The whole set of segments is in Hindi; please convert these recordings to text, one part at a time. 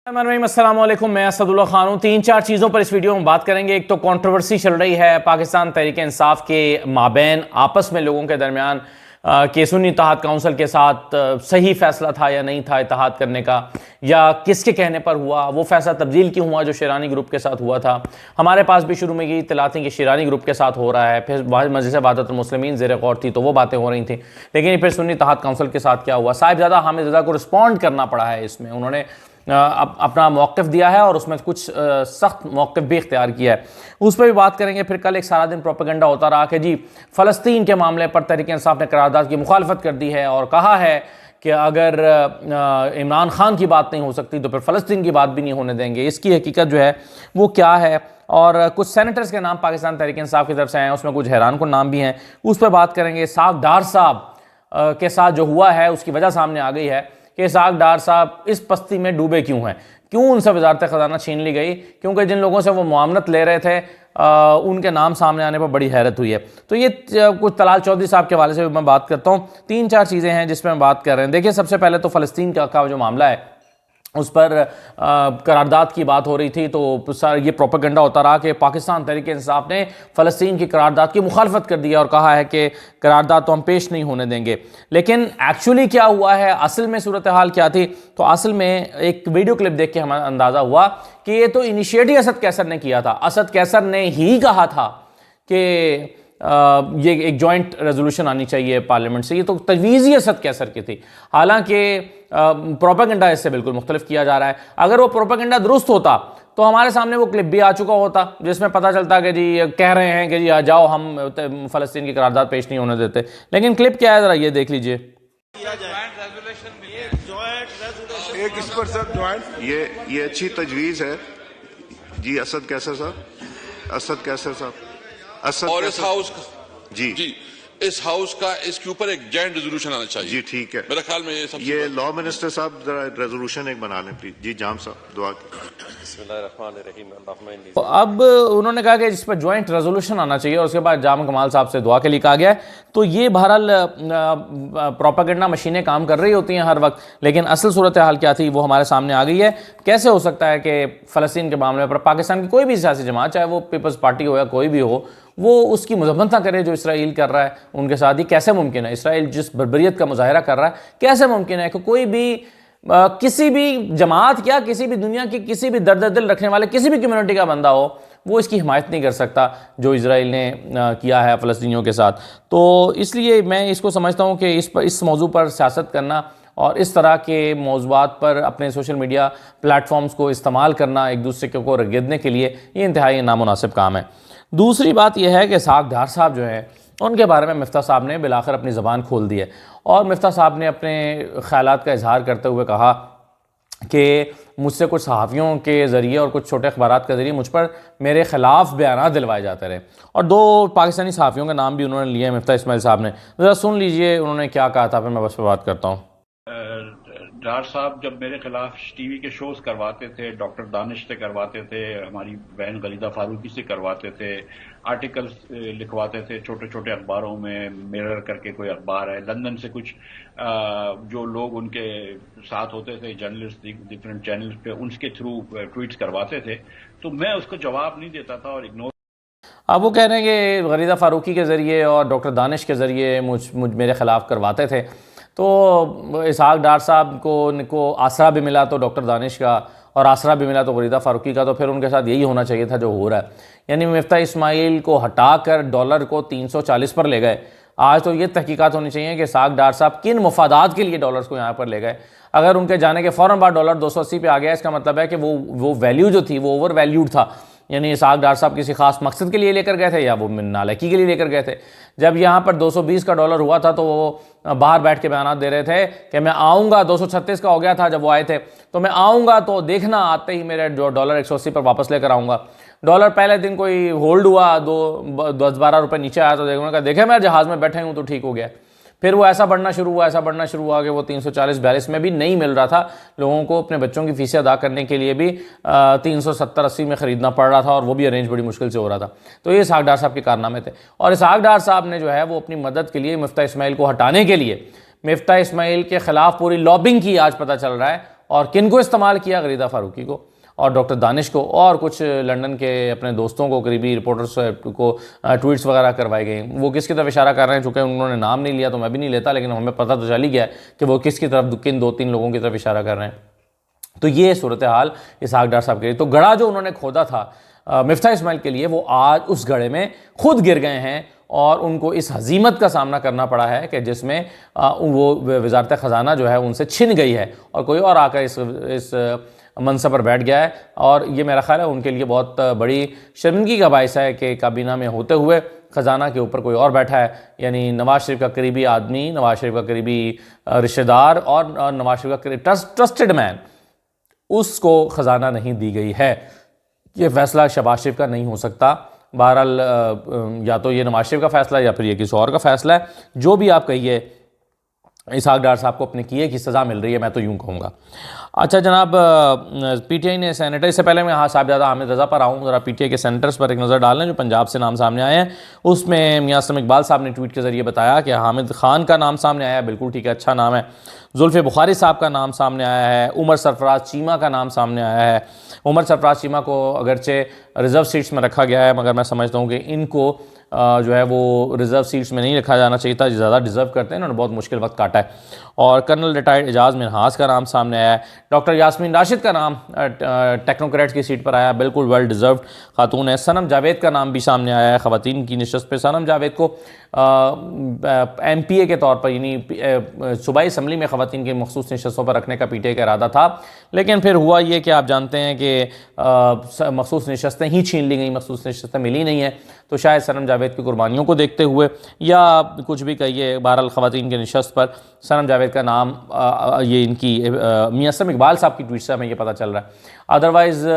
अस्सलाम वालेकुम, मैं असदुल्ला खान हूँ। तीन चार चीज़ों पर इस वीडियो में बात करेंगे। एक तो कंट्रोवर्सी चल रही है पाकिस्तान तहरीक इंसाफ के माबैन, आपस में लोगों के दरमियान कि सुन्नी इत्तेहाद काउंसिल के साथ सही फैसला था या नहीं था इत्तेहाद करने का, या किसके कहने पर हुआ, वो फैसला तब्दील क्यों हुआ जो शेरानी ग्रुप के साथ हुआ था। हमारे पास भी शुरू में ये इत्तलात थी कि शेरानी ग्रुप के साथ हो रहा है, फिर मजलिस वहदतुल मुस्लिमीन ज़ेर गौर थी तो वो बातें हो रही थी, लेकिन फिर सुन्नी इत्तेहाद काउंसिल के साथ क्या हुआ। साहिबजादा हामिद रज़ा को रिस्पॉन्ड करना पड़ा है इसमें, उन्होंने अपना मौक़िफ़ दिया है और उसमें कुछ सख्त मौक़िफ़ भी इख्तियार किया है, उस पर भी बात करेंगे। फिर कल एक सारा दिन प्रोपेगेंडा होता रहा कि जी फ़लस्तीन के मामले पर तहरीक इंसाफ ने करारदाद की मुखालफत कर दी है और कहा है कि अगर इमरान खान की बात नहीं हो सकती तो फिर फ़लस्तीन की बात भी नहीं होने देंगे। इसकी हकीकत जो है वो क्या है, और कुछ सेनेटर्स के नाम पाकिस्तान तहरीक इंसाफ की तरफ से आए हैं, उसमें कुछ हैरान कुन नाम भी हैं, उस पर बात करेंगे। इसहाक डार साहब के साथ जो हुआ है उसकी वजह सामने आ गई है कि इसहाक डार साहब इस पस्ती में डूबे क्यों हैं, क्यों उनसे वजारत ख़जाना छीन ली गई, क्योंकि जिन लोगों से वो मुआवनत ले रहे थे उनके नाम सामने आने पर बड़ी हैरत हुई है। तो ये कुछ तलाल चौधरी साहब के हवाले से भी मैं बात करता हूँ। तीन चार चीज़ें हैं जिसमें हम बात कर रहे हैं। देखिए, सबसे पहले तो फ़लस्तीन का जो मामला है उस पर करारदाद की बात हो रही थी, तो ये प्रोपेगेंडा होता रहा कि पाकिस्तान तहरीक इंसाफ ने फ़लस्तीन की करारदाद की मुखालफत कर दी है और कहा है कि करारदाद तो हम पेश नहीं होने देंगे। लेकिन एक्चुअली क्या हुआ है, असल में सूरत हाल क्या थी, तो असल में एक वीडियो क्लिप देख के हमें अंदाज़ा हुआ कि ये तो इनिशिएटिव असद कैसर ने किया था। असद कैसर ने ही कहा था कि ये एक जॉइंट रेजोल्यूशन आनी चाहिए पार्लियामेंट से, ये तो तजवीज़ ही असद कैसर की थी। हालांकि प्रोपेगेंडा इससे बिल्कुल मुख्तलिफ किया जा रहा है। अगर वो प्रोपेगेंडा दुरुस्त होता तो हमारे सामने वो क्लिप भी आ चुका होता जिसमें पता चलता कि जी कह रहे हैं कि जी आ जाओ हम फ़लस्तीन की करारदाद पेश नहीं होने देते। लेकिन क्लिप क्या है, ज़रा ये देख लीजिए। एक इस पर सर ज्वाइंट ये अच्छी तजवीज़ है जी। असद कैसर साहब और इस हाउस जी इस हाउस का इसके ऊपर एक जॉइंट रेजोल्यूशन आना चाहिए जी। ठीक है, मेरे ख्याल में ये लॉ मिनिस्टर साहब जरा रेजोल्यूशन एक बना लें प्लीज जी। जाम साहब दुआ तो अब उन्होंने कहा कि इस पर जॉइंट रेजोल्यूशन आना चाहिए और उसके बाद जाम कमाल साहब से दुआ के लिए कहा गया है। तो ये बहरहाल प्रोपेगेंडा मशीनें काम कर रही होती हैं हर वक्त, लेकिन असल सूरत हाल क्या थी वो हमारे सामने आ गई है। कैसे हो सकता है कि फ़लस्तीन के मामले पर पाकिस्तान की कोई भी सियासी जमात, चाहे वो पीपल्स पार्टी हो या कोई भी हो, वो उसकी मजम्मत ना करे जो इसराइल कर रहा है उनके साथ। ही कैसे मुमकिन है, इसराइल जिस बर्बरियत का मुजाहरा कर रहा है, कैसे मुमकिन है कि कोई भी किसी भी जमात, क्या किसी भी दुनिया की किसी भी दर्द दिल रखने वाले किसी भी कम्युनिटी का बंदा हो, वो इसकी हिमायत नहीं कर सकता जो इसराइल ने किया है फ़लस्तीनियों के साथ। तो इसलिए मैं इसको समझता हूँ कि इस मौजू पर सियासत करना और इस तरह के मौज़ूआत पर अपने सोशल मीडिया प्लेटफॉर्म्स को इस्तेमाल करना एक दूसरे को रगेदने के लिए, ये इंतहाई नामुनासिब काम है। दूसरी बात यह है कि इसहाक डार साहब जो हैं उनके बारे में मिफ्ता साहब ने बिलाखिर अपनी ज़बान खोल दी है और मिफ्ता साहब ने अपने ख़यालात का इजहार करते हुए कहा कि मुझसे कुछ सहाफ़ियों के ज़रिए और कुछ छोटे अखबारात के ज़रिए मुझ पर मेरे ख़िलाफ़ बयान दिलवाए जाते रहे, और दो पाकिस्तानी सहाफ़ियों के नाम भी उन्होंने लिए मिफ्ता इस्माइल साहब ने। ज़रा सुन लीजिए उन्होंने क्या कहा था, फिर मैं बस पर बात करता हूँ। डार साहब जब मेरे खिलाफ टीवी के शोज करवाते थे, डॉक्टर दानिश से करवाते थे, हमारी बहन गलीदा फारूकी से करवाते थे, आर्टिकल्स लिखवाते थे छोटे छोटे अखबारों में, मिरर करके कोई अखबार है लंदन से, कुछ जो लोग उनके साथ होते थे जर्नलिस्ट डिफरेंट चैनल्स पे, उनके थ्रू ट्वीट्स करवाते थे, तो मैं उसको जवाब नहीं देता था और इग्नोर। अब वो कह रहे हैं कि गलीदा फारूकी के ज़रिए और डॉक्टर दानिश के ज़रिए मेरे ख़िलाफ़ करवाते थे। तो इसहाक डार साहब को आसरा भी मिला तो डॉक्टर दानिश का, और आसरा भी मिला तो गलीदा फारूकी का, तो फिर उनके साथ यही होना चाहिए था जो हो रहा है। यानी मिफ्ता इस्माइल को हटाकर डॉलर को 340 पर ले गए। आज तो ये तहकीकात होनी चाहिए कि इसहाक डार साहब किन मफादात के लिए डॉलर्स को यहाँ पर ले गए। अगर उनके जाने के फ़ौरन बाद डॉलर 280 पे आ गया, इसका मतलब है कि वो वैल्यू जो थी वो ओवर वैल्यूड था। यानी इसहाक डार साहब किसी खास मकसद के लिए लेकर गए थे या वो नालायकी के लिए लेकर गए थे। जब यहाँ पर 220 का डॉलर हुआ था तो वो बाहर बैठ के बयान दे रहे थे कि मैं आऊँगा, 236 का हो गया था जब वो आए थे, तो मैं आऊँगा तो देखना आते ही मेरे जो डॉलर 180 पर वापस लेकर आऊँगा। डॉलर पहले दिन कोई होल्ड हुआ, 10-12 रुपये नीचे आया तो देखने का देखे मैं जहाज़ में बैठे हूँ तो ठीक हो गया। फिर वो ऐसा बढ़ना शुरू हुआ कि वो 340-42 में भी नहीं मिल रहा था लोगों को, अपने बच्चों की फ़ीसें अदा करने के लिए भी 370-80 में ख़रीदना पड़ रहा था और वो भी अरेंज बड़ी मुश्किल से हो रहा था। तो ये इसहाक डार साहब के कारनामे थे, और इसहाक डार साहब ने जो है वो अपनी मदद के लिए मिफ्ता इस्माइल को हटाने के लिए मिफ्ता इस्माइल के ख़िलाफ़ पूरी लॉबिंग की, आज पता चल रहा है, और किन को इस्तेमाल किया? गलीदा फारूकी को और डॉक्टर दानिश को और कुछ लंदन के अपने दोस्तों को, करीबी रिपोर्टर्स को ट्वीट्स वगैरह करवाई गई। वो किसकी तरफ इशारा कर रहे हैं, चूँकि उन्होंने नाम नहीं लिया तो मैं भी नहीं लेता, लेकिन हमें पता तो चल ही गया कि वो किसकी तरफ, किन 2-3 लोगों की तरफ इशारा कर रहे हैं। तो ये सूरत हाल इसहाक डार साहब के लिए। तो गड़ा जो उन्होंने खोदा था मिफ्ताह इस्माइल के लिए, वो आज उस गड़े में खुद गिर गए हैं और उनको इस हजीमत का सामना करना पड़ा है कि जिसमें वो वजारत ख़जाना जो है उनसे छिन गई है और कोई और आकर इस मनसब पर बैठ गया है। और ये मेरा ख्याल है उनके लिए बहुत बड़ी शर्मिंदगी का बायस है कि काबीना में होते हुए ख़जाना के ऊपर कोई और बैठा है, यानी नवाज शरीफ का करीबी आदमी, नवाज शरीफ का करीबी रिश्तेदार और नवाज शरीफ का ट्रस्टेड मैन, उसको ख़जाना नहीं दी गई है। ये फ़ैसला शहबाज शरीफ का नहीं हो सकता। बहरहाल या तो ये नवाज शरीफ का फ़ैसला है या फिर ये किसी और का फ़ैसला है। जो भी आप कहिए, इसहाक डार साहब को अपने किए की सज़ा मिल रही है, मैं तो यूँ कहूँगा। अच्छा जनाब, पीटीआई ने सेनेटर, इससे पहले मैं साहिबजादा हामिद रज़ा पर आऊँ, ज़रा पीटीआई के सेनेटर्स पर एक नज़र डाल लें जो पंजाब से नाम सामने आए हैं। उसमें मियां असलम इकबाल साहब ने ट्वीट के ज़रिए बताया कि हामिद खान का नाम सामने आया है, बिल्कुल ठीक है, अच्छा नाम है। जुल्फ़े बुखारी साहब का नाम सामने आया है। उमर सरफराज चीमा का नाम सामने आया है। उमर सरफराज चीमा को अगरचे रिज़र्व सीट्स में रखा गया है, मगर मैं समझता हूँ कि इनको जो है वो रिज़र्व सीट्स में नहीं रखा जाना चाहिए था, ज़्यादा डिज़र्व करते हैं, इन्होंने बहुत मुश्किल वक्त काटा है। और कर्नल रिटायर्ड एजाज़ मिनहास का नाम सामने आया है। डॉक्टर यास्मीन राशिद का नाम टेक्नोक्रेट्स की सीट पर आया, बिल्कुल वेल डिज़र्व्ड खातून है। सनम जावेद का नाम भी सामने आया है ख़वातीन की नशस्त पे। सनम जावेद को MPA के तौर पर, यानी सूबाई असम्बली में ख़वातीन की मखसूस नशस्तों पर रखने का PTI का इरादा था, लेकिन फिर हुआ ये कि आप जानते हैं कि मखसूस नशस्तें ही छीन ली गई, मखसूस नशस्तें मिली नहीं हैं। तो शायद सनम जावेद की कुर्बानियों को देखते हुए या कुछ भी कहिए, बहरहाल ख़वातीन के नशस्त पर सनम जावेद का नाम ये इनकी मियां असलम इकबाल साहब की ट्वीट से हमें ये पता चल रहा है। अदरवाइज़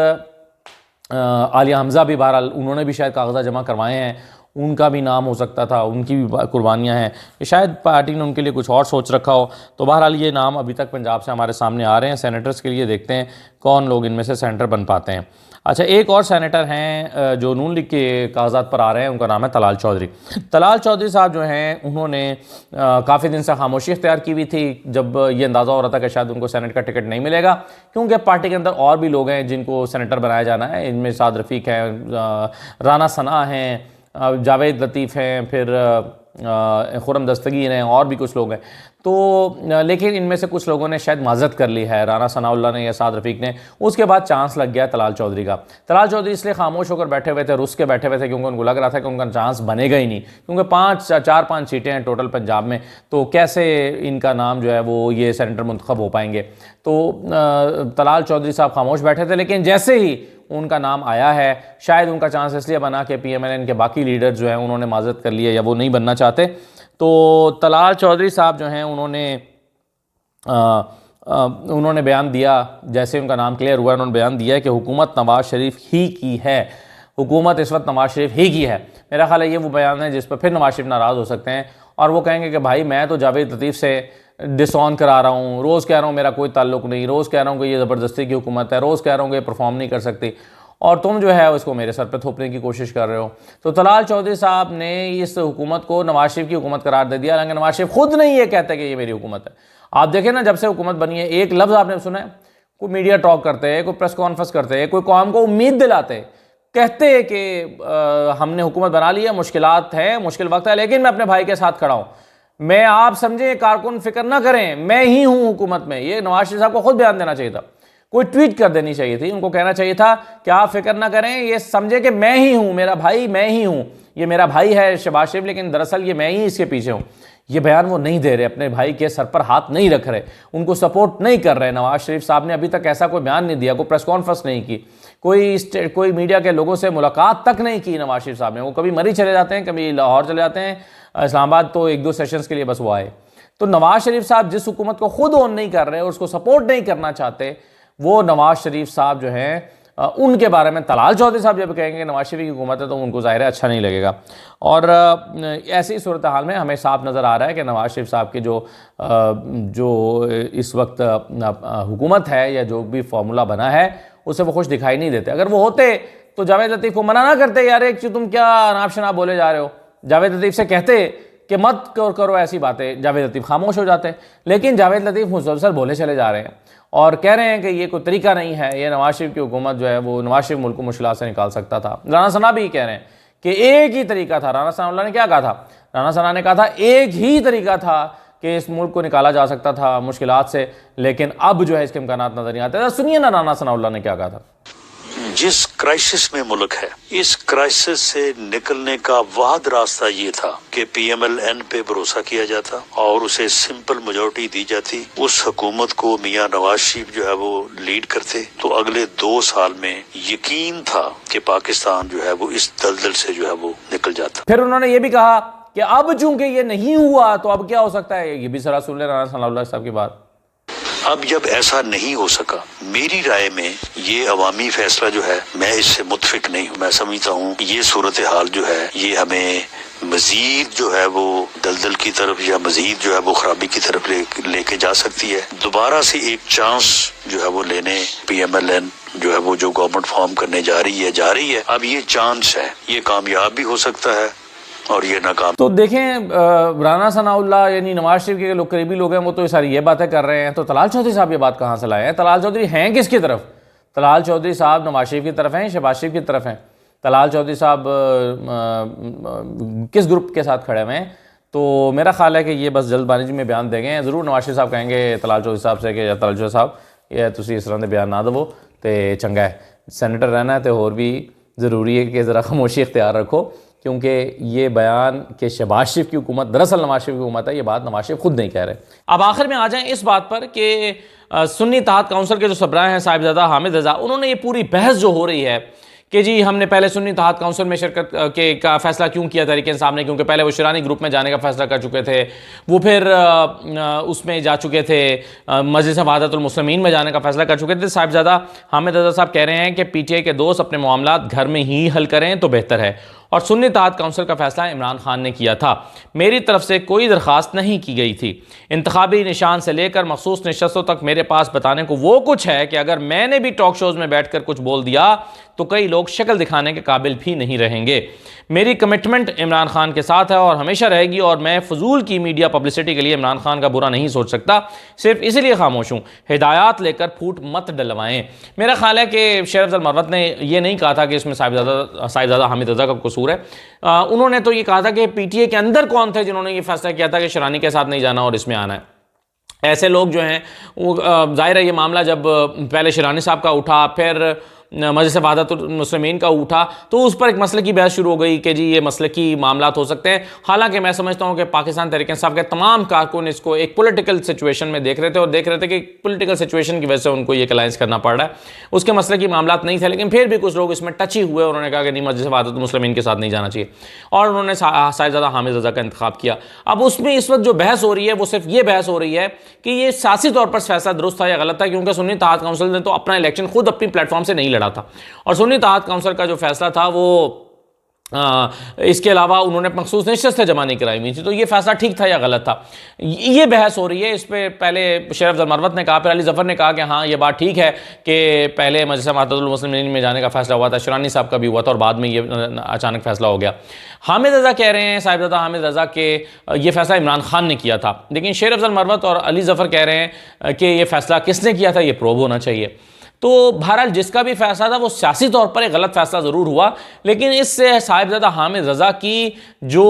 आलिया हमज़ा भी, बहरहाल उन्होंने भी शायद कागज़ा जमा करवाए हैं, उनका भी नाम हो सकता था, उनकी भी कुर्बानियाँ हैं, शायद पार्टी ने उनके लिए कुछ और सोच रखा हो। तो बहरहाल ये नाम अभी तक पंजाब से हमारे सामने आ रहे हैं सेनेटर्स के लिए। देखते हैं कौन लोग इनमें से सेनेटर बन पाते हैं। अच्छा, एक और सेनेटर हैं जो नून लीग के कागजात पर आ रहे हैं, उनका नाम है तलाल चौधरी। तलाल चौधरी साहब जो हैं, उन्होंने काफ़ी दिन से खामोशी इख्तियार की हुई थी जब ये अंदाज़ा हो रहा था कि शायद उनको सेनेट का टिकट नहीं मिलेगा, क्योंकि पार्टी के अंदर और भी लोग हैं जिनको सेनेटर बनाया जाना है। इनमें साद रफ़ीक हैं, राना सना हैं, जावेद लतीफ़ हैं, फिर खुरम दस्तगीर हैं, और भी कुछ लोग हैं। तो लेकिन इनमें से कुछ लोगों ने शायद माजत कर ली है, राना सनाउल्लाह ने या साद रफ़ीक ने। उसके बाद चांस लग गया तलाल चौधरी का। तलाल चौधरी इसलिए खामोश होकर बैठे हुए थे, रुस के बैठे हुए थे, क्योंकि उनको लग रहा था कि उनका चांस बनेगा ही नहीं, क्योंकि 4-5 सीटें हैं टोटल पंजाब में, तो कैसे इनका नाम जो है वो ये सेनेटर मुंतखब हो पाएंगे। तो तलाल चौधरी साहब खामोश बैठे थे, लेकिन जैसे ही उनका नाम आया है, शायद उनका चांस इसलिए बना कि PMLN के बाकी लीडर जो हैं उन्होंने माजरत कर लिया या वो नहीं बनना चाहते। तो तलाल चौधरी साहब जो हैं उन्होंने बयान दिया, जैसे उनका नाम क्लियर हुआ, उन्होंने बयान दिया कि हुकूमत नवाज शरीफ ही की है, हुकूमत इस वक्त नवाज शरीफ ही की है। मेरा ख्याल है ये वो बयान है जिस पर फिर नवाज शरीफ नाराज़ हो सकते हैं और वो कहेंगे कि भाई मैं तो जावेद लतीफ़ से डिसऑन करा रहा हूँ, रोज़ कह रहा हूँ मेरा कोई ताल्लुक नहीं, रोज़ कह रहा हूँ कि ये ज़बरदस्ती की हुकूमत है, रोज़ कह रहा हूँ कि ये परफॉर्म नहीं कर सकती, और तुम जो है उसको मेरे सर पे थोपने की कोशिश कर रहे हो। तो तलाल चौधरी साहब ने इस हुकूमत को नवाज शरीफ की हुकूमत करार दे दिया, हालांकि नवाज शरीफ खुद नहीं ये कहते कि ये मेरी हुकूमत है। आप देखें ना, जब से हुकूमत बनी है, एक लफ्ज़ आपने सुना है? कोई मीडिया टॉक करते हैं, कोई प्रेस कॉन्फ्रेंस करते हैं, कोई कौम को उम्मीद दिलाते, कहते हैं कि हमने हुकूमत बना ली है, मुश्किलात हैं, मुश्किल वक्त है, लेकिन मैं अपने भाई के साथ खड़ा हूँ। मैं, आप समझे कारकुन, फिक्र ना करें, मैं ही हूँ हुकूमत में। ये नवाज शरीफ साहब को खुद बयान देना चाहिए था, कोई ट्वीट कर देनी चाहिए थी, उनको कहना चाहिए था कि आप फिक्र ना करें, ये समझे कि मैं ही हूँ, मेरा भाई मैं ही हूँ, ये मेरा भाई है शहबाज शरीफ, लेकिन दरअसल ये मैं ही इसके पीछे हूँ। ये बयान वो नहीं दे रहे, अपने भाई के सर पर हाथ नहीं रख रहे, उनको सपोर्ट नहीं कर रहे। नवाज शरीफ साहब ने अभी तक ऐसा कोई बयान नहीं दिया, कोई प्रेस कॉन्फ्रेंस नहीं की, कोई मीडिया के लोगों से मुलाकात तक नहीं की नवाज शरीफ साहब ने। वो कभी मरी चले जाते हैं, कभी लाहौर चले जाते हैं, इस्लामाबाद तो 1-2 सेशंस के लिए बस वो आए। तो नवाज शरीफ साहब जिस हुकूमत को खुद ऑन नहीं कर रहे और उसको सपोर्ट नहीं करना चाहते, वो नवाज शरीफ साहब जो हैं उनके बारे में तलाल चौधरी साहब जब कहेंगे कि नवाज शरीफ की हुकूमत है, तो उनको ज़ाहिर है अच्छा नहीं लगेगा। और ऐसी सूरत हाल में हमें साफ नज़र आ रहा है कि नवाज शरीफ साहब की जो इस वक्त हुकूमत है या जो भी फार्मूला बना है, उससे वो खुश दिखाई नहीं देते। अगर वो होते तो जावेद लतीफ़ को मना ना करते, यार एक तुम क्या नाप शनाप बोले जा रहे हो, जावेद लतीफ़ से कहते कि मत करो ऐसी बातें, जावेद लतीफ़ खामोश हो जाते हैं। लेकिन जावेद लतीफ़ मुसलसल बोले चले जा रहे हैं और कह रहे हैं कि ये कोई तरीका नहीं है, ये नवाज शरीफ की हुकूमत जो है वो नवाज शरीफ मुल्क को मुश्किलात से निकाल सकता था। राना सना भी कह रहे हैं कि एक ही तरीका था। राना सना ने क्या कहा था? राना सना ने कहा था एक ही तरीका था कि इस मुल्क को निकाला जा सकता था मुश्किलात से, लेकिन अब जो है इसके इम्कानात नजर नहीं आते। सुनिए ना राना सनाउल्लाह ने क्या कहा था। जिस क्राइसिस में मुल्क है, इस क्राइसिस से निकलने का वाहिद रास्ता ये था कि PMLN पे भरोसा किया जाता और उसे सिंपल मेजोरिटी दी जाती, उस हुकूमत को मियां नवाज शरीफ जो है वो लीड करते, तो अगले 2 साल में यकीन था कि पाकिस्तान जो है वो इस दलदल से जो है वो निकल जाता। फिर उन्होंने ये भी कहा कि अब चूंकि ये नहीं हुआ तो अब क्या हो सकता है। ये भी जरा सुन ले राना सनाउल्लाह साहब की बात। अब जब ऐसा नहीं हो सका, मेरी राय में ये अवामी फैसला जो है, मैं इससे मुतफिक नहीं हूँ। मैं समझता हूँ ये सूरत हाल जो है ये हमें मजीद जो है वो दलदल की तरफ या मजीद जो है वो खराबी की तरफ लेके जा सकती है। दोबारा से एक चांस जो है वो लेने PMLN जो है वो जो गवर्नमेंट फॉर्म करने जा रही है। अब ये चांस है, ये कामयाब भी हो सकता है और ये नाकाम। तो देखें राना सनाउल्लाह यानी नवाज शरीफ के लोग करीबी लोग हैं वो तो सारी ये बातें कर रहे हैं। तो तलाल चौधरी साहब ये बात कहाँ से लाए हैं? तलाल चौधरी हैं किसकी तरफ? तलाल चौधरी साहब नवाज शरीफ की तरफ हैं, शहबाज शरीफ की तरफ हैं। तलाल चौधरी साहब किस ग्रुप के साथ खड़े हुए हैं? तो मेरा ख्याल है कि ये बस जल्दबाजी में बयान देंगे। ज़रूर नवाज शरीफ साहब कहेंगे तलाल चौधरी साहब से कि तलाल चौधरी साहब ये तुसी इस तरह के बयान ना दवो तो चंगा है, सैनेटर रहना है तो होर भी ज़रूरी है कि ज़रा खामोशी इख्तियार रखो, क्योंकि ये बयान कि शहबाज शरीफ की हुकूमत दरअसल नवाज शरीफ की हुकूमत है, ये बात नवाज शरीफ खुद नहीं कह रहे। अब आखिर में आ जाएं इस बात पर कि सुन्नी इत्तेहाद काउंसिल के जो सरबराह हैं साहिबजादा हामिद रज़ा, उन्होंने ये पूरी बहस जो हो रही है कि जी हमने पहले सुन्नी इत्तेहाद काउंसिल में शिरकत का फैसला क्यों किया तहरीक इंसाफ ने, क्योंकि पहले वो शिरानी ग्रुप में जाने का फैसला कर चुके थे, वो फिर उसमें जा चुके थे, मजलिस वहदतुल मुस्लिमीन में जाने का फैसला कर चुके थे। साहिबजादा हामिद रज़ा साहब कह रहे हैं कि PTI के दोस्त अपने मामलात घर में ही हल करें तो बेहतर है और सुन्नी इत्तेहाद काउंसिल का फैसला इमरान खान ने किया था, मेरी तरफ से कोई दरख्वास्त नहीं की गई थी। इंतखाबी निशान से लेकर मखसूस नशस्तों तक मेरे पास बताने को वो कुछ है कि अगर मैंने भी टॉक शोज़ में बैठकर कुछ बोल दिया तो कई लोग शक्ल दिखाने के काबिल भी नहीं रहेंगे। मेरी कमिटमेंट इमरान खान के साथ है और हमेशा रहेगी और मैं फजूल की मीडिया पब्लिसिटी के लिए इमरान खान का बुरा नहीं सोच सकता, सिर्फ इसलिए खामोश हूँ। हिदायत लेकर फूट मत डलवाएं। मेरा ख्याल है कि शेर अफजल मरवत ने यह नहीं कहा था कि इसमें साहिबजादा हामिद रज़ा का कसूर है। उन्होंने तो ये कहा था कि PTI के अंदर कौन थे जिन्होंने ये फैसला किया था कि शिरानी के साथ नहीं जाना और इसमें आना है। ऐसे लोग जो हैं वो जाहिर है ये मामला जब पहले शिरानी साहब का उठा, फिर मजलिस वहदतुल मुस्लिमीन का उठा, तो उस पर एक मसले की बहस शुरू हो गई कि जी ये मसले की मामलात हो सकते हैं। हालांकि मैं समझता हूं कि पाकिस्तान तहरीक इंसाफ के तमाम कारकुन इसको एक पॉलिटिकल सिचुएशन में देख रहे थे और देख रहे थे कि पॉलिटिकल सिचुएशन की वजह से उनको ये अलायंस करना पड़ रहा है, उसके मसले की मामलात नहीं थे। लेकिन फिर भी कुछ लोग इसमें टची हुए, उन्होंने कहा कि नहीं मजलिस वहदतुल मुस्लिमीन के साथ नहीं जाना चाहिए और उन्होंने साहिबजादा हामिद रज़ा का इंतखाब किया। अब उसमें इस वक्त जो बहस हो रही है वो सिर्फ ये बहस हो रही है कि ये सियासी तौर पर फैसला दुरुस्त था या गलत था, क्योंकि सुन्नी इत्तेहाद काउंसिल ने तो अपना इलेक्शन खुद अपनी प्लेटफॉर्म से नहीं लड़ा था और सुन्नी इत्तेहाद काउंसिल का जो फैसला था वो इसके अलावा उन्होंने मखसूस नशस्तें जमा नहीं कराई हुई थी, तो ये फैसला ठीक था या गलत था, ये बहस हो रही है। इस पर पहले शेर अफजल मरवत ने कहा, फिर अली जफर ने कहा कि हाँ ये बात ठीक है कि पहले मजलिस वहदतुल मुस्लिमीन में जाने का फैसला हुआ था, शिरानी साहब का भी हुआ था और बाद में ये अचानक फैसला हो गया। हामिद रज़ा कह रहे हैं, साहिबजादा हामिद रज़ा के ये फैसला इमरान खान ने किया था, लेकिन शेर अफजल मरवत और अली जफर कह रहे हैं कि ये फैसला किसने किया था, ये प्रोब होना चाहिए। तो बहरहाल जिसका भी फैसला था वो सियासी तौर पर एक गलत फैसला ज़रूर हुआ, लेकिन इससे साहिबजादा हामिद रज़ा की जो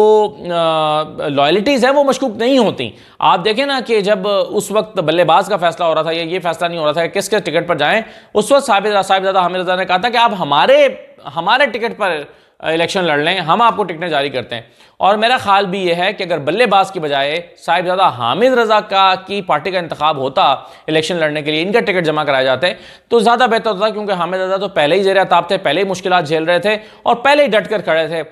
लॉयल्टीज़ हैं वो मशकूक नहीं होती। आप देखें ना कि जब उस वक्त बल्लेबाज का फैसला हो रहा था या ये फैसला नहीं हो रहा था कि किसके टिकट पर जाएं, उस वक्त साहिबजादा हामिद रज़ा ने कहा था कि आप हमारे टिकट पर इलेक्शन लड़ लें, हम आपको टिकटें जारी करते हैं। और मेरा ख्याल भी यह है कि अगर बल्लेबाज की बजाय साहिबजादा हामिद रज़ा की पार्टी का इंतखाब होता इलेक्शन लड़ने के लिए, इनका टिकट जमा कराए जाते तो ज़्यादा बेहतर होता, क्योंकि हामिद रज़ा तो पहले ही ज़ेर ताब थे, पहले ही मुश्किलात झेल रहे थे और पहले ही डट कर खड़े थे।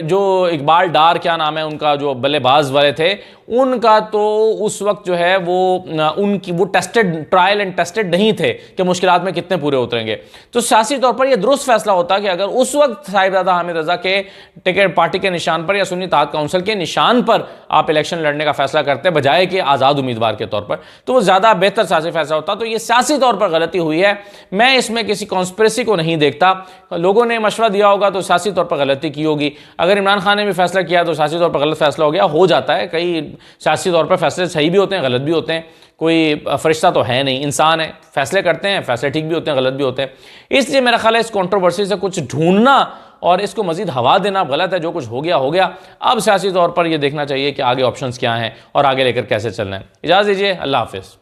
जो इकबाल डार क्या नाम है उनका, जो बल्लेबाज वाले थे, उनका तो उस वक्त जो है वो टेस्टेड, ट्रायल एंड टेस्टेड नहीं थे कि मुश्किलात में कितने पूरे उतरेंगे। तो सियासी तौर पर यह दुरुस्त फैसला होता कि अगर उस वक्त साहिबजादा हामिद रजा के टिकट पार्टी के निशान पर या सुन्नी इत्तेहाद काउंसिल के निशान पर आप इलेक्शन लड़ने का फैसला करते बजाय कि आज़ाद उम्मीदवार के तौर पर, तो वो ज़्यादा बेहतर सियासी फैसला होता। तो ये सियासी तौर पर गलती हुई है, मैं इसमें किसी कॉन्स्पिरेसी को नहीं देखता। लोगों ने मशवरा दिया होगा तो सियासी तौर पर गलती की होगी। अगर इमरान खान ने भी फैसला किया तो सियासी तौर पर गलत फैसला हो गया, हो जाता है। कई सियासी तौर पर फैसले सही भी होते हैं, गलत भी होते हैं, कोई फरिश्ता तो है नहीं, इंसान है, फैसले करते हैं, फैसले ठीक भी होते हैं, गलत भी होते हैं। इसलिए मेरा ख्याल है इस कंट्रोवर्सी से कुछ ढूंढना और इसको मजीद हवा देना गलत है। जो कुछ हो गया हो गया। अब सियासी तौर पर यह देखना चाहिए कि आगे ऑप्शंस क्या हैं और आगे लेकर कैसे चलना है। इजाज़त दीजिए, अल्लाह हाफिज़।